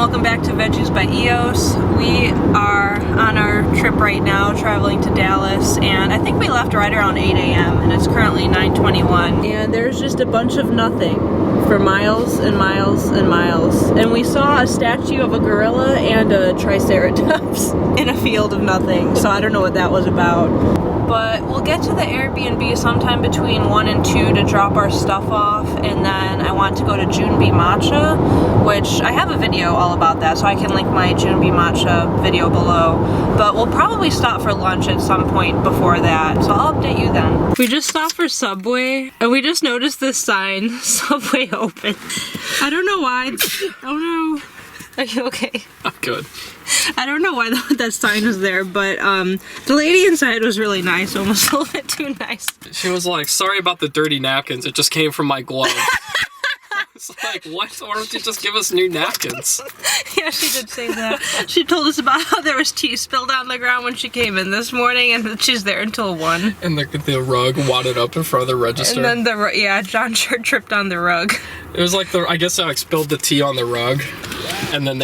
welcome back to Veggies by EOS. We are on our trip right now, traveling to Dallas, and I think we left right around 8 a.m. and it's currently 9:21. And there's just a bunch of nothing for miles and miles and miles. And we saw a statue of a gorilla and a triceratops in a field of nothing, so I don't know what that was about. But we'll get to the Airbnb sometime between 1 and 2 to drop our stuff off, and then I want to go to Junbi Matcha, which I have a video all about that, so I can link my Junbi Matcha video below. But we'll probably stop for lunch at some point before that, so I'll update you then. We just stopped for Subway, and we just noticed this sign, Subway open. I don't know why. Oh no. Are you okay? I'm good. I don't know why that sign was there, but the lady inside was really nice, almost a little bit too nice. She was like, sorry about the dirty napkins, it just came from my glove. It's like, what? Why don't you just give us new napkins? Yeah, she did say that. She told us about how there was tea spilled on the ground when she came in this morning, and that she's there until 1. And the rug wadded up in front of the register. And then yeah, John sure tripped on the rug. It was like, I guess I spilled the tea on the rug. And then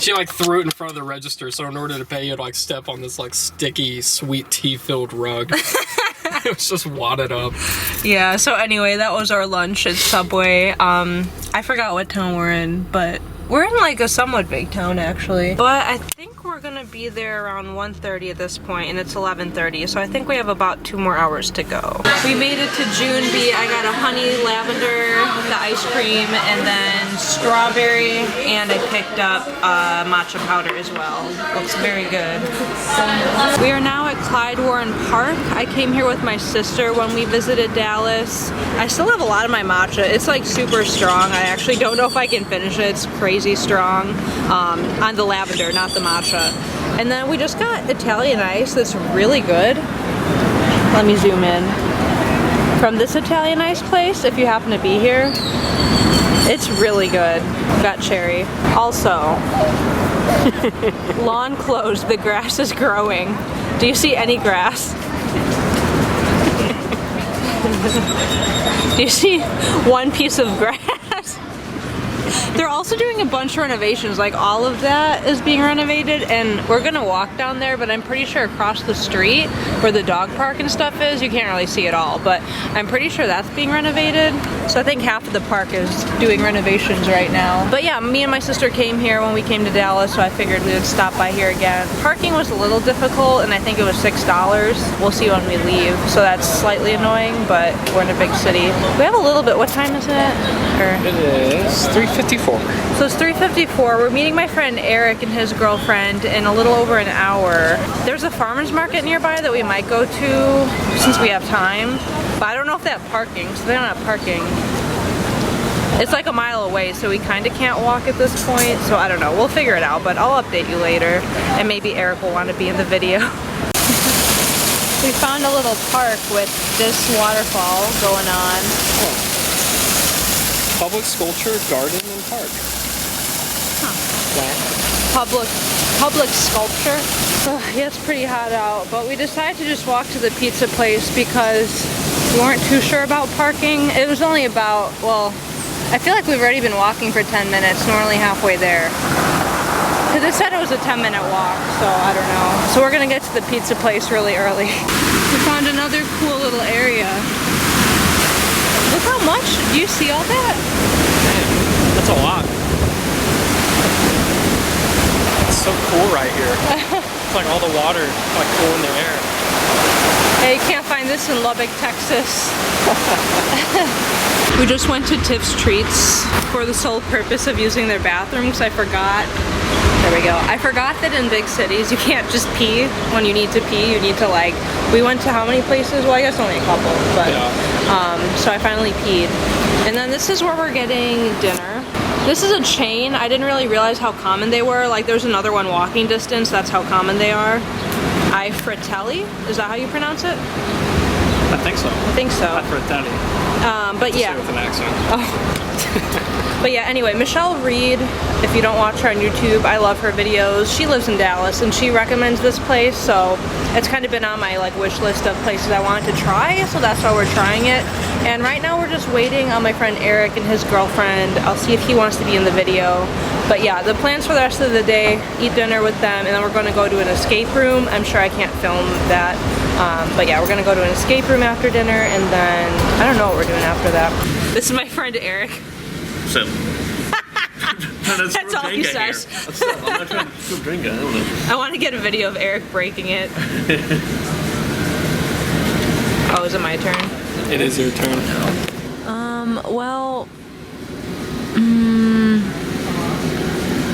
she threw it in front of the register, so in order to pay, you had to step on this sticky, sweet tea-filled rug. It was just wadded up. Yeah, so anyway, that was our lunch at Subway. I forgot what town we're in, but we're in a somewhat big town actually. But I think we're gonna be there around 1:30 at this point, and it's 11:30, so I think we have about 2 more hours to go. We made it to Junbi. I got a honey lavender, the ice cream, and then strawberry, and I picked up matcha powder as well. Looks very good. We are now at Clyde Warren Park. I came here with my sister when we visited Dallas. I still have a lot of my matcha. It's super strong. I actually don't know if I can finish it. It's crazy strong on the lavender, not the matcha. And then we just got Italian ice that's really good. Let me zoom in. From this Italian ice place, if you happen to be here, it's really good. Got cherry. Also, lawn closed, the grass is growing. Do you see any grass? Do you see one piece of grass? They're also doing a bunch of renovations, all of that is being renovated, and we're gonna walk down there, but I'm pretty sure across the street where the dog park and stuff is, you can't really see it all, but I'm pretty sure that's being renovated. So I think half of the park is doing renovations right now. But yeah, me and my sister came here when we came to Dallas, so I figured we would stop by here again. Parking was a little difficult, and I think it was $6. We'll see when we leave, so that's slightly annoying, but we're in a big city. We have a little bit, what time is it? It is 3:54. So it's 3:54. We're meeting my friend Eric and his girlfriend in a little over an hour. There's a farmer's market nearby that we might go to since we have time, but I don't know if they have parking, so they don't have parking. It's a mile away, so we kind of can't walk at this point, so I don't know. We'll figure it out, but I'll update you later, and maybe Eric will want to be in the video. We found a little park with this waterfall going on. Oh. Public sculpture, garden, and park. Huh. Wow. Public sculpture. Yeah, it's pretty hot out, but we decided to just walk to the pizza place because we weren't too sure about parking. It was only about, I feel like we've already been walking for 10 minutes, and we're only halfway there. Because it said it was a 10-minute walk, so I don't know. So we're gonna get to the pizza place really early. We found another cool little area. Look how much, do you see all that? Man, that's a lot. It's so cool right here. It's like all the water cool in the air. Yeah, you can't find this in Lubbock, Texas. We just went to Tiff's Treats for the sole purpose of using their bathrooms. I forgot. There we go. I forgot that in big cities you can't just pee when you need to pee. You need to we went to how many places? Well, I guess only a couple, but yeah. So I finally peed. And then this is where we're getting dinner. This is a chain. I didn't really realize how common they were. There's another one walking distance. That's how common they are. Fratelli? Is that how you pronounce it? I think so. I think so. Fratelli. But yeah. With an accent. Oh. But yeah, anyway, Michelle Reed, if you don't watch her on YouTube, I love her videos. She lives in Dallas and she recommends this place, so it's kind of been on my wish list of places I wanted to try, so that's why we're trying it. And right now we're just waiting on my friend Eric and his girlfriend. I'll see if he wants to be in the video. But yeah, the plans for the rest of the day, eat dinner with them, and then we're going to go to an escape room. I'm sure I can't film that. But yeah, we're going to go to an escape room after dinner, and then I don't know what we're doing after that. This is my friend Eric. So. That's all he says. I'm not trying to drink it. I don't know. I want to get a video of Eric breaking it. Oh, is it my turn? It is your turn. Well,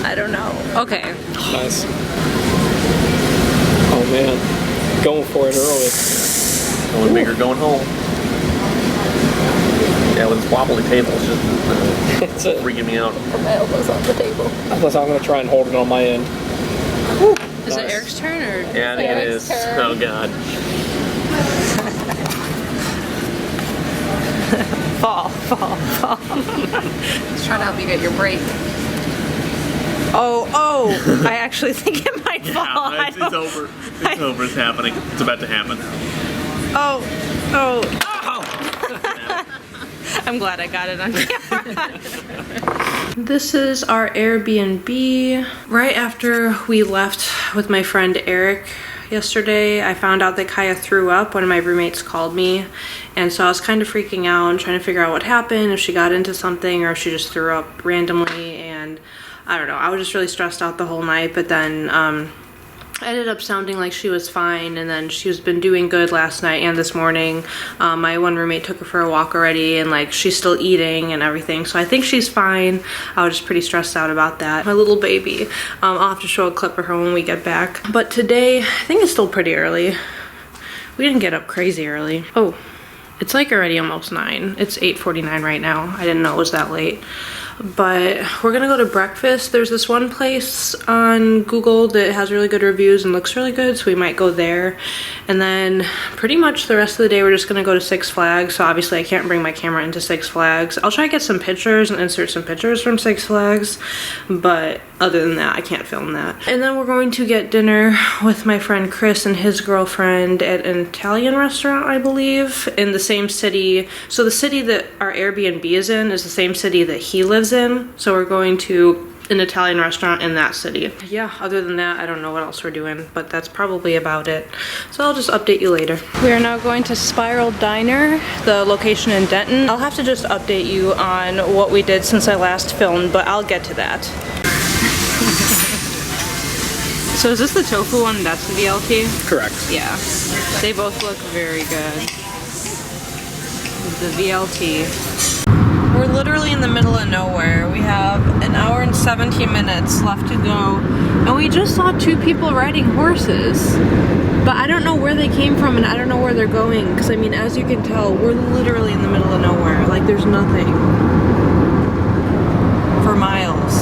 I don't know. Okay. Nice. Oh man, going for it early. Going big or going home. Yeah, with this wobbly table, it's just freaking me out. My elbow's on the table. Plus, I'm gonna try and hold it on my end. Is it Eric's turn or? Yeah, I think it is. Turn. Oh god. Fall. Just trying to help you get your break. Oh! I actually think it might fall. Yeah, it's over. It's over. It's happening. It's about to happen. Oh! I'm glad I got it on camera. This is our Airbnb. Right after we left with my friend Eric yesterday, I found out that Kaya threw up. One of my roommates called me, and so I was kind of freaking out and trying to figure out what happened, if she got into something or if she just threw up randomly, and I don't know. I was just really stressed out the whole night, but then ended up sounding like she was fine, and then she's been doing good last night and this morning. My one roommate took her for a walk already, and like she's still eating and everything, so I think she's fine. I was just pretty stressed out about that. My little baby. I'll have to show a clip of her when we get back. But today, I think it's still pretty early. We didn't get up crazy early. Oh, it's like already almost 9. It's 8:49 right now. I didn't know it was that late. But we're gonna go to breakfast. There's this one place on Google that has really good reviews and looks really good, so we might go there. And then pretty much the rest of the day we're just gonna go to Six Flags. So obviously I can't bring my camera into Six Flags. I'll try to get some pictures and insert some pictures from Six Flags, but other than that I can't film that. And then we're going to get dinner with my friend Chris and his girlfriend at an Italian restaurant, I believe, in the same city. So the city that our Airbnb is the same city that he lives in, so we're going to an Italian restaurant in that city. Yeah, other than that, I don't know what else we're doing, but that's probably about it. So I'll just update you later. We are now going to Spiral Diner, the location in Denton. I'll have to just update you on what we did since I last filmed, but I'll get to that. So is this the tofu one? That's the VLT? Correct. Yeah. They both look very good. The VLT. We're literally in the middle of nowhere. We have an hour and 17 minutes left to go, and we just saw 2 people riding horses. But I don't know where they came from, and I don't know where they're going, because I mean, as you can tell, we're literally in the middle of nowhere. Like, there's nothing for miles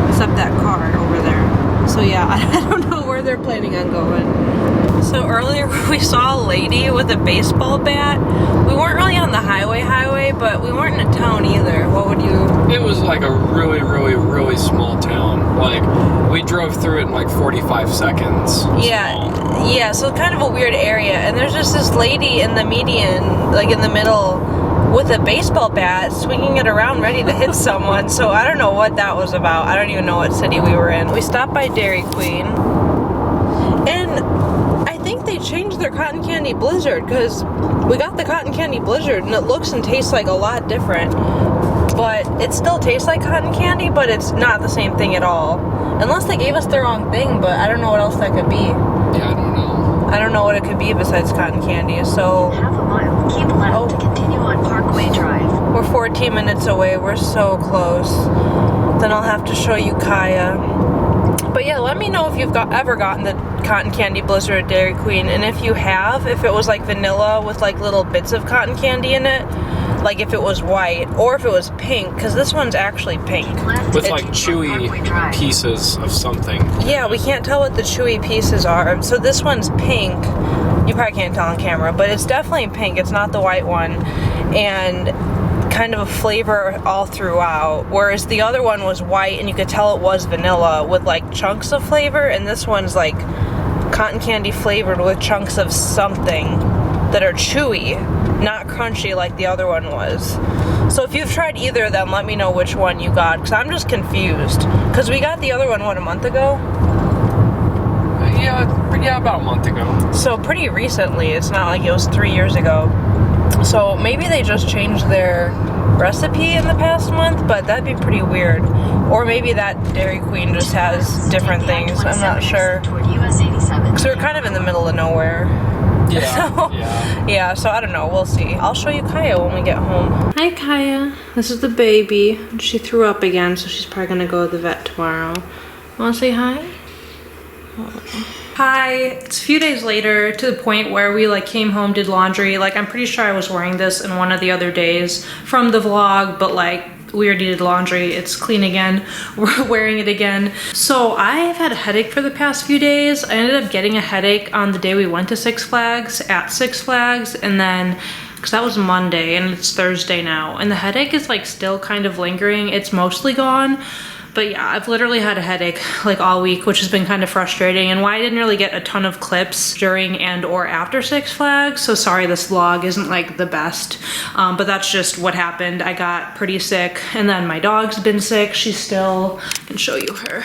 except that car over there. So yeah, I don't know where they're planning on going. So earlier we saw a lady with a baseball bat. We weren't really on the highway, but we weren't in a town either. What would you? It was like a really small town. Like, we drove through it in like 45 seconds. Yeah, so kind of a weird area. And there's just this lady in the median, like in the middle, with a baseball bat, swinging it around ready to hit someone. So I don't know what that was about. I don't even know what city we were in. We stopped by Dairy Queen, and I think they changed their cotton candy blizzard, because we got the cotton candy blizzard and it looks and tastes like a lot different, but it still tastes like cotton candy, but it's not the same thing at all, unless they gave us the wrong thing. But I don't know what else that could be. Yeah, I don't know. I don't know what it could be besides cotton candy. So Half a mile, keep left to continue on Parkway Drive. we're 14 minutes away. We're so close. Then I'll have to show you Kaya. But yeah, let me know if you've ever gotten the cotton candy blizzard at Dairy Queen, and if you have, if it was like vanilla with like little bits of cotton candy in it, like if it was white, or if it was pink, because this one's actually pink. With like chewy pieces of something. Yeah, we can't tell what the chewy pieces are. So this one's pink. You probably can't tell on camera, but it's definitely pink. It's not the white one. And kind of a flavor all throughout, whereas the other one was white and you could tell it was vanilla with like chunks of flavor, and this one's like cotton candy flavored with chunks of something that are chewy. not crunchy like the other one was. So if you've tried either of them, let me know which one you got, because I'm just confused. Because we got the other one, what, a month ago? Yeah, about a month ago. So pretty recently. It's not like it was 3 years ago. So maybe they just changed their recipe in the past month, but that'd be pretty weird. Or maybe that Dairy Queen just has different things. I'm not sure. Because we're kind of in the middle of nowhere. Yeah, So, yeah. So I don't know. We'll see. I'll show you Kaya when we get home. Hi, Kaya. This is the baby. She threw up again, so she's probably going to go to the vet tomorrow. Want to say hi? Hi, it's a few days later, to the point where we like came home, did laundry. Like, I'm pretty sure I was wearing this in one of the other days from the vlog, but like we already did laundry. It's clean again. We're wearing it again. So I've had a headache for the past few days. I ended up getting a headache on the day we went to Six Flags, at Six Flags, and then because that was Monday and it's Thursday now, and the headache is like still kind of lingering. It's mostly gone. But yeah, I've literally had a headache like all week, which has been kind of frustrating, and why I didn't really get a ton of clips during and or after Six Flags. So sorry this vlog isn't like the best, but that's just what happened. I got pretty sick, and then my dog's been sick. She's still, I can show you her.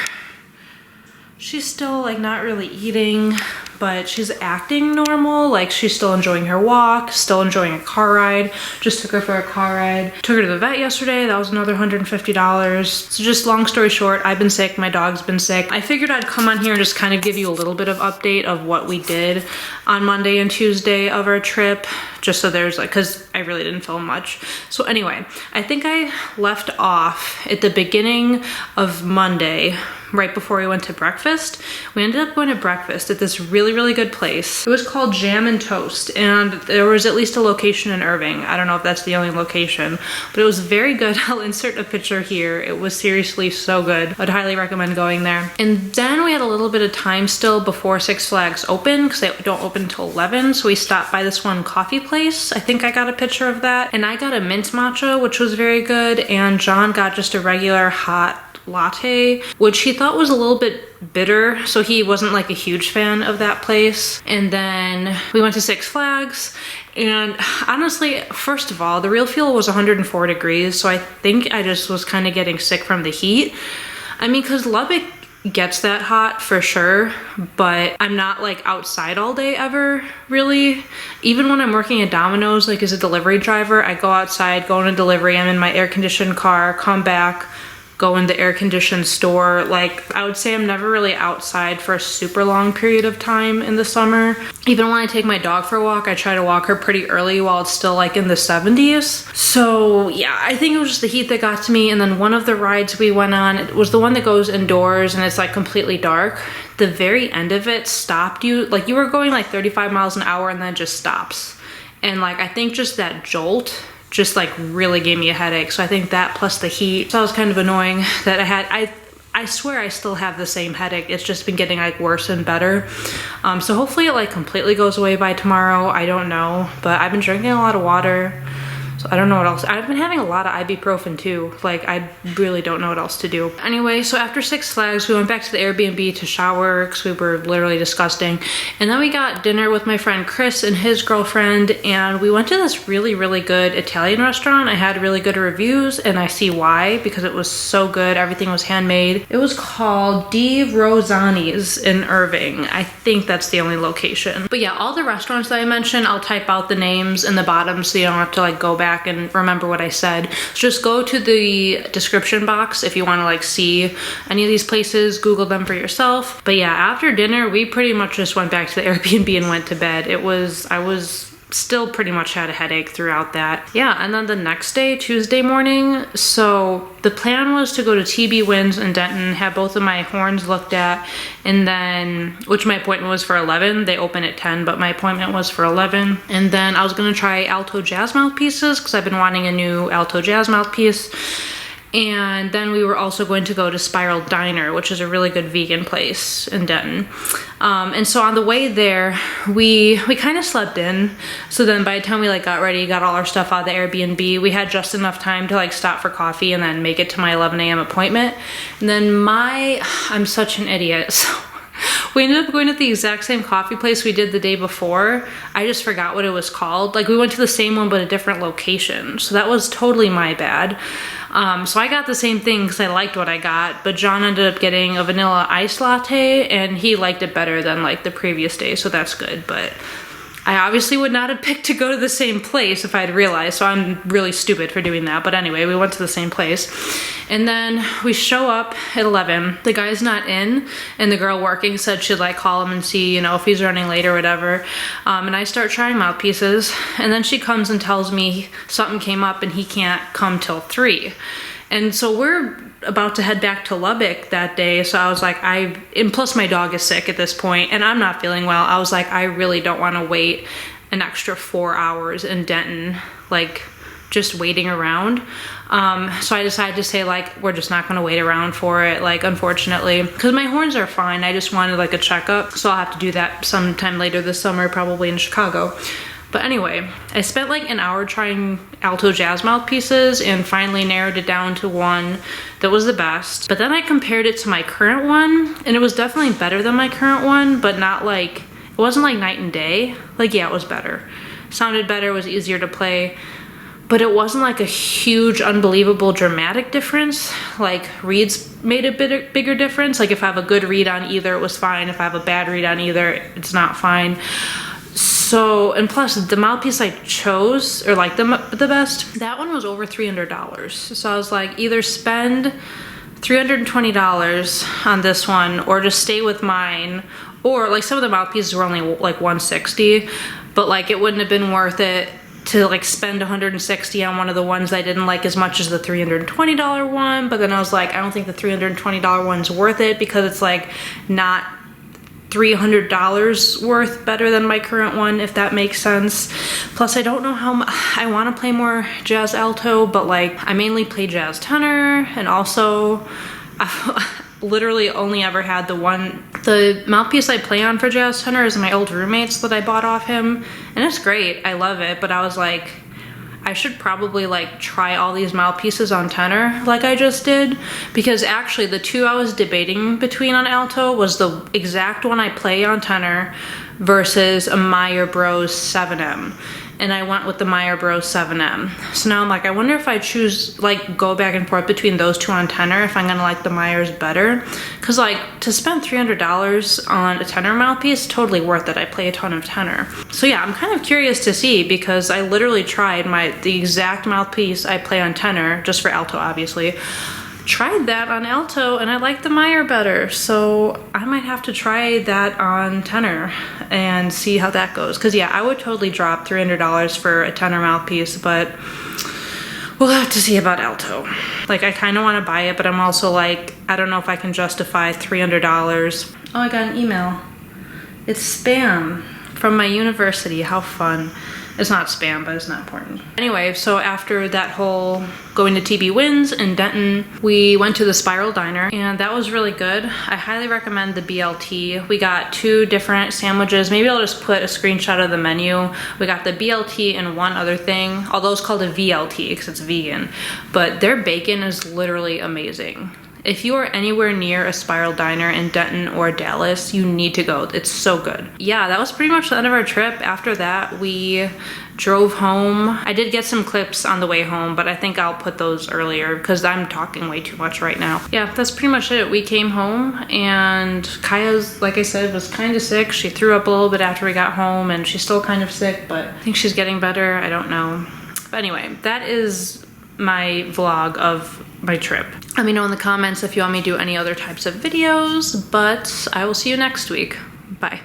She's still like not really eating, but she's acting normal. Like she's still enjoying her walk, still enjoying a car ride. Just took her for a car ride. Took her to the vet yesterday. That was another $150. So just long story short, I've been sick. My dog's been sick. I figured I'd come on here and just kind of give you a little bit of update of what we did on Monday and Tuesday of our trip. Just so there's like, cause I really didn't film much. So anyway, I think I left off at the beginning of Monday, right before we went to breakfast. We ended up going to breakfast at this really, really good place. It was called Jam and Toast, and there was at least a location in Irving. I don't know if that's the only location, but it was very good. I'll insert a picture here. It was seriously so good. I'd highly recommend going there. And then we had a little bit of time still before Six Flags open, because they don't open until 11. So we stopped by this one coffee place. I think I got a picture of that. And I got a mint matcha, which was very good. And John got just a regular hot latte, which he thought was a little bit bitter, so he wasn't like a huge fan of that place. And then we went to Six Flags, and honestly, first of all, the real fuel was 104 degrees, so I think I just was kind of getting sick from the heat. I mean, because Lubbock gets that hot for sure, but I'm not like outside all day ever, really. Even when I'm working at Domino's, like as a delivery driver, I go outside, go on a delivery, I'm in my air-conditioned car, come back, go in the air-conditioned store. Like, I would say I'm never really outside for a super long period of time in the summer. Even when I take my dog for a walk, I try to walk her pretty early while it's still like in the 70s. So yeah, I think it was just the heat that got to me. And then one of the rides we went on, it was the one that goes indoors and it's like completely dark. The very end of it stopped you, like you were going like 35 miles an hour and then it just stops. And like, I think just that jolt just like really gave me a headache. So I think that plus the heat, so that was kind of annoying that I swear I still have the same headache. It's just been getting like worse and better. So hopefully it like completely goes away by tomorrow. I don't know, but I've been drinking a lot of water. So I don't know what else. I've been having a lot of ibuprofen too. Like I really don't know what else to do. Anyway, so after Six Flags, we went back to the Airbnb to shower because we were literally disgusting. And then we got dinner with my friend Chris and his girlfriend, and we went to this really, really good Italian restaurant. I had really good reviews, and I see why, because it was so good. Everything was handmade. It was called Rosani's in Irving. I think that's the only location. But yeah, all the restaurants that I mentioned, I'll type out the names in the bottom so you don't have to like go back and remember what I said. So just go to the description box if you want to like see any of these places, Google them for yourself. But yeah, after dinner, we pretty much just went back to the Airbnb and went to bed. I was still pretty much had a headache throughout that. Yeah, and then the next day, Tuesday morning, so the plan was to go to TB Winds in Denton, have both of my horns looked at, and then, which my appointment was for 11. They open at 10, but my appointment was for 11. And then I was gonna try alto jazz mouthpieces because I've been wanting a new alto jazz mouthpiece. And then we were also going to go to Spiral Diner, which is a really good vegan place in Denton. And so on the way there, we kind of slept in. So then by the time we like got ready, got all our stuff out of the Airbnb, we had just enough time to like stop for coffee and then make it to my 11 a.m. appointment. And then I'm such an idiot. So We ended up going to the exact same coffee place we did the day before. I just forgot what it was called. Like we went to the same one but a different location. So that was totally my bad. So I got the same thing because I liked what I got, but John ended up getting a vanilla iced latte and he liked it better than like the previous day, so that's good. But I obviously would not have picked to go to the same place if I'd realized, so I'm really stupid for doing that. But anyway, we went to the same place. And then we show up at 11. The guy's not in, and the girl working said she'd like call him and see, you know, if he's running late or whatever. And I start trying mouthpieces, and then she comes and tells me something came up and he can't come till 3. And so we're about to head back to Lubbock that day, so I was like, and plus my dog is sick at this point, and I'm not feeling well. I was like, I really don't want to wait an extra 4 hours in Denton, like just waiting around. So I decided to say like, we're just not going to wait around for it, like unfortunately, because my horns are fine. I just wanted like a checkup, so I'll have to do that sometime later this summer, probably in Chicago. But anyway, I spent like an hour trying alto jazz mouthpieces and finally narrowed it down to one that was the best. But then I compared it to my current one, and it was definitely better than my current one, but not like, it wasn't like night and day. Like, yeah, it was better. Sounded better, was easier to play, but it wasn't like a huge, unbelievable, dramatic difference. Like reeds made a bigger difference. Like if I have a good read on either, it was fine. If I have a bad read on either, it's not fine. So, and plus the mouthpiece I chose, or like the best, that one was over $300. So I was like, either spend $320 on this one or just stay with mine, or like some of the mouthpieces were only like $160, but like it wouldn't have been worth it to like spend $160 on one of the ones I didn't like as much as the $320 one. But then I was like, I don't think the $320 one's worth it because it's like not $300 worth better than my current one, if that makes sense. Plus I don't know how I want to play more jazz alto, but like I mainly play jazz tenor, and also I've literally only ever had the mouthpiece I play on for jazz tenor is my old roommate's that I bought off him, and it's great, I love it, but I was like, I should probably like try all these mouthpieces on tenor like I just did, because actually the two I was debating between on alto was the exact one I play on tenor versus a Meyer Bros 7M, and I went with the Meyer Bros 7M. So now I'm like, I wonder if I choose like go back and forth between those two on tenor, if I'm gonna like the Meyers better, because like to spend $300 on a tenor mouthpiece, totally worth it. I play a ton of tenor. So yeah, I'm kind of curious to see, because I literally tried the exact mouthpiece I play on tenor, just for alto obviously, tried that on alto and I like the Meyer better, so I might have to try that on tenor and see how that goes. Because yeah, I would totally drop $300 for a tenor mouthpiece, but we'll have to see about alto. Like I kind of want to buy it, but I'm also like, I don't know if I can justify $300. Oh, I got an email. It's spam from my university. How fun. It's not spam, but it's not important. Anyway, so after that whole going to TB Wins in Denton, we went to the Spiral Diner, and that was really good. I highly recommend the BLT. We got 2 different sandwiches. Maybe I'll just put a screenshot of the menu. We got the BLT and one other thing, although it's called a VLT because it's vegan, but their bacon is literally amazing. If you are anywhere near a Spiral Diner in Denton or Dallas, you need to go. It's so good. Yeah, that was pretty much the end of our trip. After that, we drove home. I did get some clips on the way home, but I think I'll put those earlier because I'm talking way too much right now. Yeah, that's pretty much it. We came home, and Kaya's, like I said, was kind of sick. She threw up a little bit after we got home, and she's still kind of sick, but I think she's getting better. I don't know. But anyway, that is my vlog of my trip. Let me know in the comments if you want me to do any other types of videos, but I will see you next week. Bye.